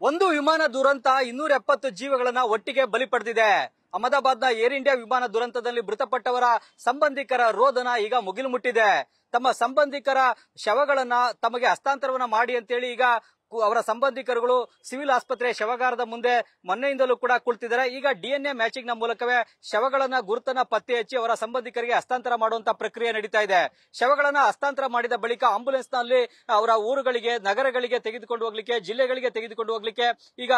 ಒಂದು ವಿಮಾನ ದುರಂತ 270 ಜೀವಗಳನ್ನ ಒಟ್ಟಿಗೆ ಬಲಿ ಪಡೆದಿದೆ. ಅಹಮದಾಬಾದ್ನ ಏರ್ ಇಂಡಿಯಾ ವಿಮಾನ ದುರಂತದಲ್ಲಿ ಮೃತಪಟ್ಟವರ ಸಂಬಂಧಿಕರ ರೋದನ ಈಗ ಮುಗಿಲು ಮುಟ್ಟಿದೆ. ತಮ್ಮ ಸಂಬಂಧಿಕರ ಶವಗಳನ್ನ ತಮಗೆ ಹಸ್ತಾಂತರವನ್ನ ಮಾಡಿ ಅಂತೇಳಿ ಈಗ ಅವರ ಸಂಬಂಧಿಕರುಗಳು ಸಿವಿಲ್ ಆಸ್ಪತ್ರೆ ಶವಗಾರದ ಮುಂದೆ ಮೊನ್ನೆಯಿಂದಲೂ ಕೂಡ ಕುಳಿತಿದ್ದಾರೆ. ಈಗ ಡಿಎನ್ಎ ಮ್ಯಾಚಿಂಗ್ ನ ಮೂಲಕವೇ ಶವಗಳನ್ನ ಗುರುತನ್ನ ಪತ್ತೆ ಹಚ್ಚಿ ಅವರ ಸಂಬಂಧಿಕರಿಗೆ ಹಸ್ತಾಂತರ ಮಾಡುವಂತ ಪ್ರಕ್ರಿಯೆ ನಡೀತಾ ಇದೆ. ಶವಗಳನ್ನ ಹಸ್ತಾಂತರ ಮಾಡಿದ ಬಳಿಕ ಆಂಬುಲೆನ್ಸ್ ನಲ್ಲಿ ಅವರ ಊರುಗಳಿಗೆ, ನಗರಗಳಿಗೆ ತೆಗೆದುಕೊಂಡು ಹೋಗ್ಲಿಕ್ಕೆ, ಜಿಲ್ಲೆಗಳಿಗೆ ತೆಗೆದುಕೊಂಡು ಹೋಗ್ಲಿಕ್ಕೆ ಈಗ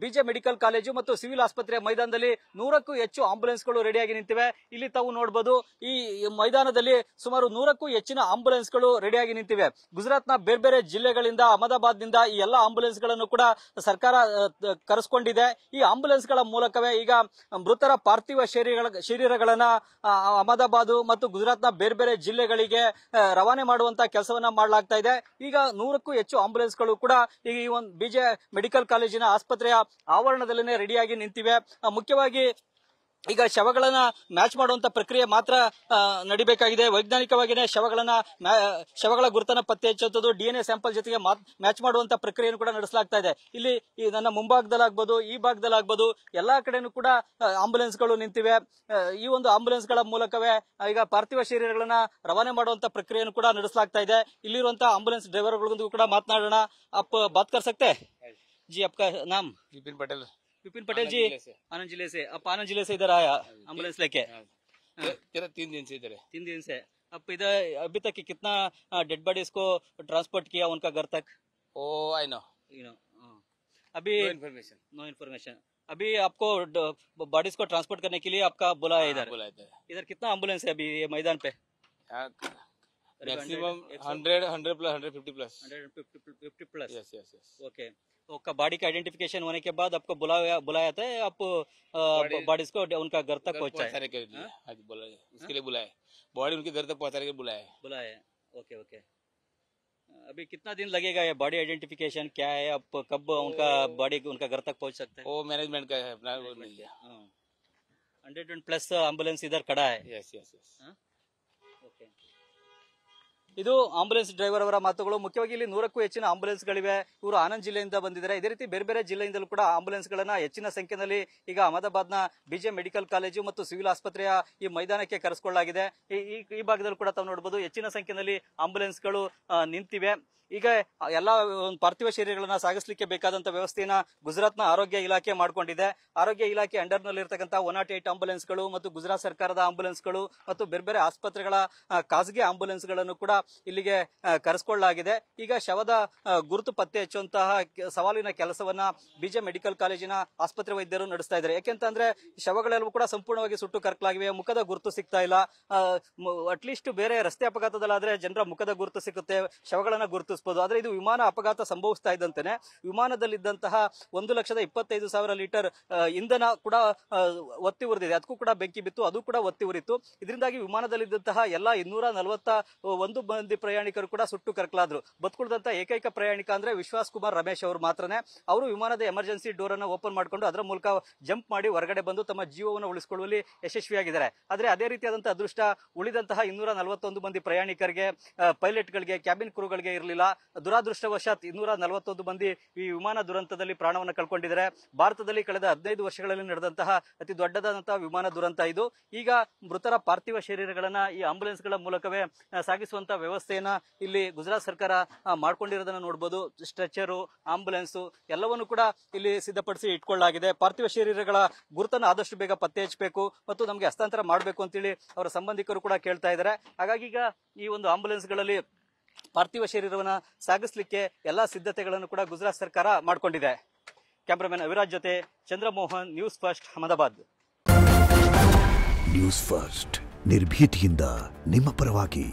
ಬಿಜೆ ಮೆಡಿಕಲ್ ಕಾಲೇಜು ಮತ್ತು ಸಿವಿಲ್ ಆಸ್ಪತ್ರೆ ಮೈದಾನದಲ್ಲಿ 100ಕ್ಕೂ ಹೆಚ್ಚು ಆಂಬುಲೆನ್ಸ್ಗಳು ರೆಡಿಯಾಗಿ ನಿಂತಿವೆ. ಇಲ್ಲಿ ತಾವು ನೋಡಬಹುದು, ಈ ಮೈದಾನದಲ್ಲಿ ಸುಮಾರು 100ಕ್ಕೂ ಹೆಚ್ಚಿನ ಆಂಬುಲೆನ್ಸ್ಗಳು ರೆಡಿಯಾಗಿ ನಿಂತಿವೆ. ಗುಜರಾತ್ನ ಬೇರೆ ಬೇರೆ ಜಿಲ್ಲೆಗಳಿಂದ, ಅಹಮದಾಬಾದ್ನಿಂದ ಈ ಎಲ್ಲ ಆಂಬುಲೆನ್ಸ್ ಗಳನ್ನು ಕೂಡ ಸರ್ಕಾರ ಕರೆಸಿಕೊಂಡಿದೆ. ಈ ಆಂಬುಲೆನ್ಸ್ ಗಳ ಮೂಲಕವೇ ಈಗ ಮೃತರ ಪಾರ್ಥಿವ ಶರೀರಗಳನ್ನ ಅಹಮದಾಬಾದ್ ಮತ್ತು ಗುಜರಾತ್ನ ಬೇರೆ ಬೇರೆ ಜಿಲ್ಲೆಗಳಿಗೆ ರವಾನೆ ಮಾಡುವಂತ ಕೆಲಸವನ್ನ ಮಾಡಲಾಗ್ತಾ ಇದೆ. ಈಗ 100ಕ್ಕೂ ಹೆಚ್ಚು ಆಂಬುಲೆನ್ಸ್ ಗಳು ಕೂಡ ಈಗ ಈ ಒಂದು ಬಿಜೆ ಮೆಡಿಕಲ್ ಕಾಲೇಜಿನ ಆಸ್ಪತ್ರೆಯ ಆವರಣದಲ್ಲೇ ರೆಡಿಯಾಗಿ ನಿಂತಿವೆ. ಮುಖ್ಯವಾಗಿ ಈಗ ಶವಗಳನ್ನ ಮ್ಯಾಚ್ ಮಾಡುವಂತ ಪ್ರಕ್ರಿಯೆ ಮಾತ್ರ ನಡಿಬೇಕಾಗಿದೆ. ವೈಜ್ಞಾನಿಕವಾಗಿಯೇ ಶವಗಳ ಗುರುತನ್ನ ಪತ್ತೆ ಹಚ್ಚುವಂಥದ್ದು, ಡಿಎನ್ಎ ಸ್ಯಾಂಪಲ್ ಜೊತೆಗೆ ಮ್ಯಾಚ್ ಮಾಡುವಂತ ಪ್ರಕ್ರಿಯೆಯನ್ನು ಕೂಡ ನಡೆಸಲಾಗ್ತಾ ಇದೆ. ಇಲ್ಲಿ ನನ್ನ ಮುಂಭಾಗದಲ್ಲಾಗ್ಬೋದು, ಈ ಭಾಗದಲ್ಲಾಗ್ಬೋದು, ಎಲ್ಲಾ ಕಡೆನೂ ಕೂಡ ಆಂಬುಲೆನ್ಸ್ ಗಳು ನಿಂತಿವೆ. ಈ ಒಂದು ಆಂಬುಲೆನ್ಸ್ ಗಳ ಮೂಲಕವೇ ಈಗ ಪಾರ್ಥಿವ ಶರೀರಗಳನ್ನ ರವಾನೆ ಮಾಡುವಂತ ಪ್ರಕ್ರಿಯೆಯನ್ನು ಕೂಡ ನಡೆಸಲಾಗ್ತಾ ಇದೆ. ಇಲ್ಲಿರುವಂತಹ ಆಂಬುಲೆನ್ಸ್ ಡ್ರೈವರ್ಗಳಿಗೂ ಕೂಡ ಮಾತನಾಡೋಣ. आप बात कर सकते हैं जी? आपका नाम? विपिन पटेल जी, आनंद जिले से। आप आनंद जिले से इधर आया एम्बुलेंस लेके? 3 दिन से इधर है। 3 दिन से। अब इधर अभी तक कितना डेड बॉडीज को ट्रांसपोर्ट किया उनका घर तक? ओ आई नो, अभी नो इन्फॉर्मेशन। अभी आपको बॉडीज को ट्रांसपोर्ट करने के लिए आपका बुलाया इधर? इधर कितना एम्बुलेंस है अभी ये मैदान पे? Maximum 100 plus 150 plus 150 plus. Yes yes yes. Okay, तो आपका बॉडी का आइडेंटिफिकेशन होने के बाद आपको बुलाया था, आप बॉडीज को उनका घर तक पहुंचाए के लिए? आज बोला उसके लिए बुलाया, बॉडी उनके घर तक पहुंचाने के लिए बुलाया। Okay okay. अभी कितना दिन लगेगा ये बॉडी आइडेंटिफिकेशन क्या है? आप कब उनका बॉडी उनका घर तक पहुंच सकते हैं? वो मैनेजमेंट का है अपना, वो नहीं है। 100 प्लस एम्बुलेंस इधर खड़ा है। Yes yes yes. ओके, ಇದು ಆಂಬುಲೆನ್ಸ್ ಡ್ರೈವರ್ ಅವರ ಮಾತುಗಳು. ಮುಖ್ಯವಾಗಿ ಇಲ್ಲಿ 100ಕ್ಕೂ ಹೆಚ್ಚಿನ ಆಂಬುಲೆನ್ಸ್ ಗಳಿವೆ. ಇವರು ಆನಂದ್ ಜಿಲ್ಲೆಯಿಂದ ಬಂದಿದ್ದಾರೆ. ಇದೇ ರೀತಿ ಬೇರೆ ಬೇರೆ ಜಿಲ್ಲೆಯಿಂದಲೂ ಕೂಡ ಆಂಬುಲೆನ್ಸ್ ಗಳನ್ನ ಹೆಚ್ಚಿನ ಸಂಖ್ಯೆಯಲ್ಲಿ ಈಗ ಅಹಮದಾಬಾದ್ನ ಬಿಜೆ ಮೆಡಿಕಲ್ ಕಾಲೇಜು ಮತ್ತು ಸಿವಿಲ್ ಆಸ್ಪತ್ರೆಯ ಈ ಮೈದಾನಕ್ಕೆ ಕರೆಸಿಕೊಳ್ಳಲಾಗಿದೆ. ಈ ಭಾಗದಲ್ಲಿ ಕೂಡ ತಾವು ನೋಡಬಹುದು, ಹೆಚ್ಚಿನ ಸಂಖ್ಯೆಯಲ್ಲಿ ಆಂಬುಲೆನ್ಸ್ ಗಳು ನಿಂತಿವೆ. ಈಗ ಎಲ್ಲಾ ಪಾರ್ಥಿವ ಶರೀರಗಳನ್ನ ಸಾಗಿಸಲಿಕ್ಕೆ ಬೇಕಾದಂತ ವ್ಯವಸ್ಥೆಯನ್ನ ಗುಜರಾತ್ನ ಆರೋಗ್ಯ ಇಲಾಖೆ ಮಾಡಿಕೊಂಡಿದೆ. ಆರೋಗ್ಯ ಇಲಾಖೆ ಅಂಡರ್ ನಲ್ಲಿ ಇರತಕ್ಕಂತಹ 108 ಆಂಬುಲೆನ್ಸ್ ಗಳು ಮತ್ತು ಗುಜರಾತ್ ಸರ್ಕಾರದ ಆಂಬುಲೆನ್ಸ್ ಗಳು ಮತ್ತು ಬೇರೆ ಬೇರೆ ಆಸ್ಪತ್ರೆಗಳ ಖಾಸಗಿ ಆಂಬುಲೆನ್ಸ್ ಗಳನ್ನು ಕೂಡ ಇಲ್ಲಿಗೆ ಕರೆಸಿಕೊಳ್ಳಲಾಗಿದೆ. ಈಗ ಶವದ ಗುರುತು ಪತ್ತೆ ಹಚ್ಚುವಂತಹ ಸವಾಲಿನ ಕೆಲಸವನ್ನ ಬಿಜೆ ಮೆಡಿಕಲ್ ಕಾಲೇಜಿನ ಆಸ್ಪತ್ರೆ ವೈದ್ಯರು ನಡೆಸ್ತಾ ಇದ್ದಾರೆ. ಯಾಕೆಂತಂದ್ರೆ ಶವಗಳೆಲ್ಲವೂ ಕೂಡ ಸಂಪೂರ್ಣವಾಗಿ ಸುಟ್ಟು ಕರಕಲಾಗಿವೆ. ಮುಖದ ಗುರುತು ಸಿಗ್ತಾ ಇಲ್ಲ. ಅಟ್ಲೀಸ್ಟ್ ಬೇರೆ ರಸ್ತೆ ಅಪಘಾತದಲ್ಲಾದ್ರೆ ಜನರ ಮುಖದ ಗುರುತು ಸಿಗುತ್ತೆ, ಶವಗಳನ್ನ ಗುರುತಿಸಬಹುದು. ಆದ್ರೆ ಇದು ವಿಮಾನ ಅಪಘಾತ ಸಂಭವಿಸ್ತಾ ಇದ್ದಂತೆನೆ ವಿಮಾನದಲ್ಲಿದ್ದಂತಹ 1,25,000 ಲೀಟರ್ ಇಂಧನ ಕೂಡ ಒತ್ತಿ ಉರಿದಿದೆ. ಅದಕ್ಕೂ ಕೂಡ ಬೆಂಕಿ ಬಿತ್ತು, ಅದು ಕೂಡ ಒತ್ತಿ ಉರಿತು. ಇದರಿಂದಾಗಿ ವಿಮಾನದಲ್ಲಿದ್ದಂತಹ ಎಲ್ಲಾ 241 ಮಂದಿ ಪ್ರಯಾಣಿಕರು ಕೂಡ ಸುಟ್ಟು ಕರಕಲಾದ್ರು. ಬದುಕುಳಿದಂತ ಏಕೈಕ ಪ್ರಯಾಣಿಕ ಅಂದ್ರೆ ವಿಶ್ವಾಸ್ ಕುಮಾರ್ ರಮೇಶ್ ಅವರು ಮಾತ್ರನೇ. ಅವರು ವಿಮಾನದ ಎಮರ್ಜೆನ್ಸಿ ಡೋರ್ ಅನ್ನು ಓಪನ್ ಮಾಡಿಕೊಂಡು ಅದರ ಮೂಲಕ ಜಂಪ್ ಮಾಡಿ ಹೊರಗಡೆ ಬಂದು ತಮ್ಮ ಜೀವವನ್ನು ಉಳಿಸಿಕೊಳ್ಳುವಲ್ಲಿ ಯಶಸ್ವಿಯಾಗಿದ್ದಾರೆ. ಆದ್ರೆ ಅದೇ ರೀತಿಯಾದಂತಹ ಅದೃಷ್ಟ ಉಳಿದಂತಹ 241 ಮಂದಿ ಪ್ರಯಾಣಿಕರಿಗೆ, ಪೈಲಟ್ ಗಳಿಗೆ, ಕ್ಯಾಬಿನ್ ಕ್ರೂಗಳಿಗೆ ಇರಲಿಲ್ಲ. ದುರಾದೃಷ್ಟವಶಾತ್ 241 ಮಂದಿ ಈ ವಿಮಾನ ದುರಂತದಲ್ಲಿ ಪ್ರಾಣವನ್ನು ಕಳ್ಕೊಂಡಿದ್ದಾರೆ. ಭಾರತದಲ್ಲಿ ಕಳೆದ 15 ವರ್ಷಗಳಲ್ಲಿ ನಡೆದಂತಹ ಅತಿ ದೊಡ್ಡದಾದಂತಹ ವಿಮಾನ ದುರಂತ ಇದು. ಈಗ ಮೃತರ ಪಾರ್ಥಿವ ಶರೀರಗಳನ್ನ ಈ ಆಂಬುಲೆನ್ಸ್ ಗಳ ಮೂಲಕವೇ ಸಾಗಿಸುವಂತ ವ್ಯವಸ್ಥೆಯನ್ನ ಇಲ್ಲಿ ಗುಜರಾತ್ ಸರ್ಕಾರ ಮಾಡ್ಕೊಂಡಿರೋದನ್ನ ನೋಡಬಹುದು. ಸ್ಟ್ರೆಚರು, ಆಂಬುಲೆನ್ಸ್ ಎಲ್ಲವನ್ನು ಕೂಡ ಇಲ್ಲಿ ಸಿದ್ಧಪಡಿಸಿ ಇಟ್ಕೊಳ್ಳಲಾಗಿದೆ. ಪಾರ್ಥಿವ ಶರೀರಗಳ ಗುರುತನ್ನು ಆದಷ್ಟು ಬೇಗ ಪತ್ತೆ ಹಚ್ಚಬೇಕು ಮತ್ತು ನಮಗೆ ಹಸ್ತಾಂತರ ಮಾಡಬೇಕು ಅಂತೇಳಿ ಅವರ ಸಂಬಂಧಿಕರು ಕೂಡ ಕೇಳ್ತಾ ಇದ್ದಾರೆ. ಹಾಗಾಗಿ ಈಗ ಈ ಒಂದು ಆಂಬುಲೆನ್ಸ್ ಗಳಲ್ಲಿ ಪಾರ್ಥಿವ ಶರೀರವನ್ನ ಸಾಗಿಸಲಿಕ್ಕೆ ಎಲ್ಲಾ ಸಿದ್ಧತೆಗಳನ್ನು ಕೂಡ ಗುಜರಾತ್ ಸರ್ಕಾರ ಮಾಡಿಕೊಂಡಿದೆ. ಕ್ಯಾಮರಾಮನ್ ಅವಿರಾಜ್ ಜೊತೆ Chandramohan, news first, Ahmedabad. News first ನಿರ್ಭೀತಿಯಿಂದ ನಿಮ್ಮ ಪರವಾಗಿ.